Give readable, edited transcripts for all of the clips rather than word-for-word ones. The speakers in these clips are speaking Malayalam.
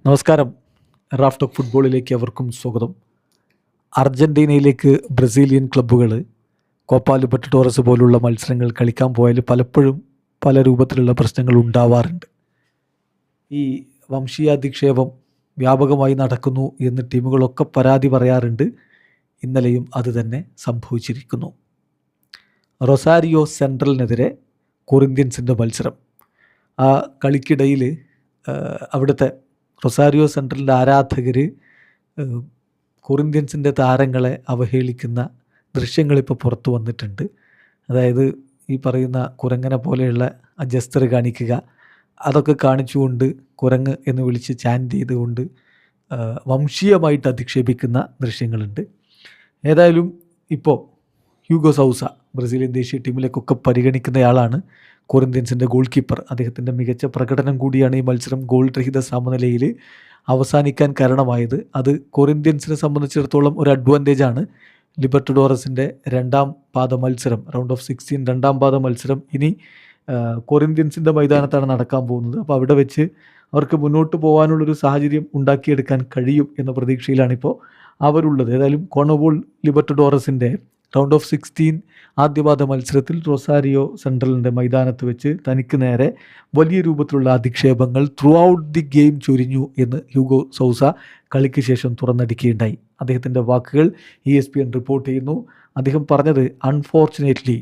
നമസ്കാരം. റാഫ് ടോക്ക് ഫുട്ബോളിലേക്ക് അവർക്കും സ്വാഗതം. അർജൻറ്റീനയിലേക്ക് ബ്രസീലിയൻ ക്ലബ്ബുകൾ കോപ്പ ലിബർട്ടഡോറസ് പോലുള്ള മത്സരങ്ങൾ കളിക്കാൻ പോയാൽ പലപ്പോഴും പല രൂപത്തിലുള്ള പ്രശ്നങ്ങൾ ഉണ്ടാവാറുണ്ട്. ഈ വംശീയാധിക്ഷേപം വ്യാപകമായി നടക്കുന്നു എന്ന് ടീമുകളൊക്കെ പരാതി പറയാറുണ്ട്. ഇന്നലെയും അത് തന്നെ സംഭവിച്ചിരിക്കുന്നു. റൊസാരിയോ സെൻട്രലിനെതിരെ കൊറിന്ത്യൻസിൻ്റെ മത്സരം. ആ കളിക്കിടയിൽ അവിടുത്തെ റൊസാരിയോ സെൻട്രലിൻ്റെ ആരാധകർ കൊറിന്ത്യൻസിൻ്റെ താരങ്ങളെ അവഹേളിക്കുന്ന ദൃശ്യങ്ങളിപ്പോൾ പുറത്തു വന്നിട്ടുണ്ട്. അതായത് ഈ പറയുന്ന കുരങ്ങനെ പോലെയുള്ള ജസ്റ്റർ കാണിക്കുക, അതൊക്കെ കാണിച്ചുകൊണ്ട് കുരങ്ങ് എന്ന് വിളിച്ച് ചാൻറ്റ് ചെയ്തുകൊണ്ട് വംശീയമായിട്ട് അധിക്ഷേപിക്കുന്ന ദൃശ്യങ്ങളുണ്ട്. ഏതായാലും ഇപ്പോൾ ഹ്യൂഗോ സൗസ ബ്രസീലിയൻ ദേശീയ ടീമിലേക്കൊക്കെ പരിഗണിക്കുന്നയാളാണ്. കൊറിന്ത്യൻസിൻ്റെ ഗോൾ കീപ്പർ. അദ്ദേഹത്തിൻ്റെ മികച്ച പ്രകടനം കൂടിയാണ് ഈ മത്സരം ഗോൾ രഹിത സമനിലയിൽ അവസാനിക്കാൻ കാരണമായത്. അത് കൊറിന്ത്യൻസിനെ സംബന്ധിച്ചിടത്തോളം ഒരു അഡ്വാൻറ്റേജാണ്. ലിബർട്ടഡോറസിൻ്റെ രണ്ടാം പാദ മത്സരം, റൗണ്ട് ഓഫ് 16 രണ്ടാം പാദ മത്സരം ഇനി കൊറിന്ത്യൻസിൻ്റെ മൈതാനത്താണ് നടക്കാൻ പോകുന്നത്. അപ്പോൾ അവിടെ വെച്ച് അവർക്ക് മുന്നോട്ട് പോകാനുള്ളൊരു സാഹചര്യം ഉണ്ടാക്കിയെടുക്കാൻ കഴിയും എന്ന പ്രതീക്ഷയിലാണിപ്പോൾ അവരുള്ളത്. ഏതായാലും കോൺമബോൾ ലിബർട്ടഡോറസിൻ്റെ റൗണ്ട് ഓഫ് 16 ആദ്യപാദ മത്സരത്തിൽ റൊസാരിയോ സെൻട്രലിൻ്റെ മൈതാനത്ത് വെച്ച് തനിക്ക് നേരെ വലിയ രൂപത്തിലുള്ള അധിക്ഷേപങ്ങൾ ത്രൂ ഔട്ട് ദി ഗെയിം ചൊരിഞ്ഞു എന്ന് ഹ്യൂഗോ സൗസ കളിക്ക് ശേഷം തുറന്നടിക്കുകയുണ്ടായി. അദ്ദേഹത്തിൻ്റെ വാക്കുകൾ ESPN റിപ്പോർട്ട് ചെയ്യുന്നു. അദ്ദേഹം പറഞ്ഞത്, അൺഫോർച്ചുനേറ്റ്ലി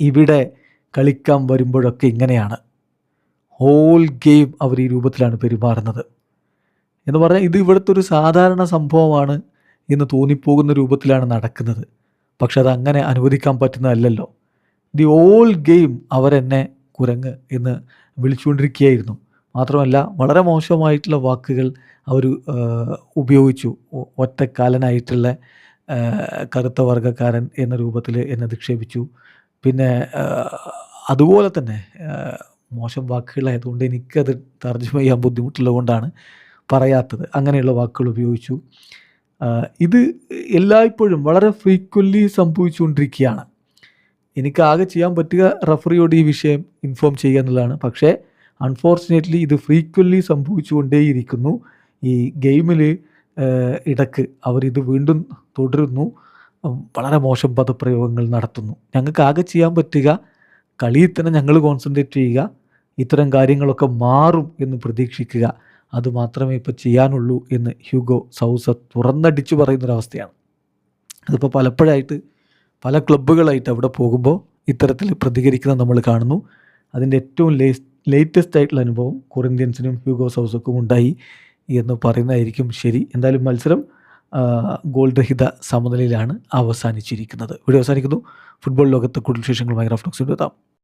ഇവിടെ കളിക്കാൻ വരുമ്പോഴൊക്കെ ഇങ്ങനെയാണ്, ഹോൾ ഗെയിം അവർ ഈ രൂപത്തിലാണ് പെരുമാറുന്നത് എന്ന് പറഞ്ഞാൽ ഇത് ഇവിടുത്തെ ഒരു സാധാരണ സംഭവമാണ് എന്ന് തോന്നിപ്പോകുന്ന രൂപത്തിലാണ് നടക്കുന്നത്. പക്ഷെ അതങ്ങനെ അനുവദിക്കാൻ പറ്റുന്നതല്ലല്ലോ. ദി ഓൾ ഗെയിം അവരെന്നെ കുരങ്ങ് എന്ന് വിളിച്ചുകൊണ്ടിരിക്കുകയായിരുന്നു. മാത്രമല്ല വളരെ മോശമായിട്ടുള്ള വാക്കുകൾ അവർ ഉപയോഗിച്ചു. ഒറ്റക്കാലനായിട്ടുള്ള കറുത്ത വർഗ്ഗക്കാരൻ എന്ന രൂപത്തിൽ എന്നെ അധിക്ഷേപിച്ചു. പിന്നെ അതുപോലെ തന്നെ മോശം വാക്കുകളായതുകൊണ്ട് എനിക്കത് തർജ്ജമ ചെയ്യാൻ ബുദ്ധിമുട്ടുള്ളത് പറയാത്തത്. അങ്ങനെയുള്ള വാക്കുകൾ ഉപയോഗിച്ചു. ഇത് എല്ലായ്പ്പോഴും വളരെ ഫ്രീക്വൻ്റ്ലി സംഭവിച്ചുകൊണ്ടിരിക്കുകയാണ്. എനിക്ക് ആകെ ചെയ്യാൻ പറ്റുക റഫറിയോട് ഈ വിഷയം ഇൻഫോം ചെയ്യുക എന്നുള്ളതാണ്. പക്ഷേ അൺഫോർച്ചുനേറ്റ്ലി ഇത് ഫ്രീക്വൻ്റ്ലി സംഭവിച്ചുകൊണ്ടേയിരിക്കുന്നു. ഈ ഗെയിമിൽ ഇടക്ക് അവരിത് വീണ്ടും തുടരുന്നു. വളരെ മോശം പദപ്രയോഗങ്ങൾ നടത്തുന്നു. ഞങ്ങൾക്ക് ആകെ ചെയ്യാൻ പറ്റുക കളിയിൽ തന്നെ ഞങ്ങൾ കോൺസെൻട്രേറ്റ് ചെയ്യുക, ഇത്തരം കാര്യങ്ങളൊക്കെ മാറും എന്ന് പ്രതീക്ഷിക്കുക, അതുമാത്രമേ ഇപ്പോൾ ചെയ്യാനുള്ളൂ എന്ന് ഹ്യൂഗോ സൗസ തുറന്നടിച്ചു പറയുന്നൊരവസ്ഥയാണ്. അതിപ്പോൾ പലപ്പോഴായിട്ട് പല ക്ലബ്ബുകളായിട്ട് അവിടെ പോകുമ്പോൾ ഇത്തരത്തിൽ പ്രതികരിക്കുന്നത് നമ്മൾ കാണുന്നു. അതിൻ്റെ ഏറ്റവും ലേറ്റസ്റ്റ് ആയിട്ടുള്ള അനുഭവം കൊറിന്ത്യൻസിനും ഹ്യൂഗോ സൗസക്കും ഉണ്ടായി എന്ന് പറയുന്നതായിരിക്കും ശരി. എന്തായാലും മത്സരം ഗോൾ രഹിത സമനിലയിലാണ് അവസാനിച്ചിരിക്കുന്നത്. വീഡിയോ അവസാനിക്കുന്നു. ഫുട്ബോൾ ലോകത്ത് കൂടുതൽ വിശേഷങ്ങളുമായി റാഫ് ടോക്സിൽ എത്താം.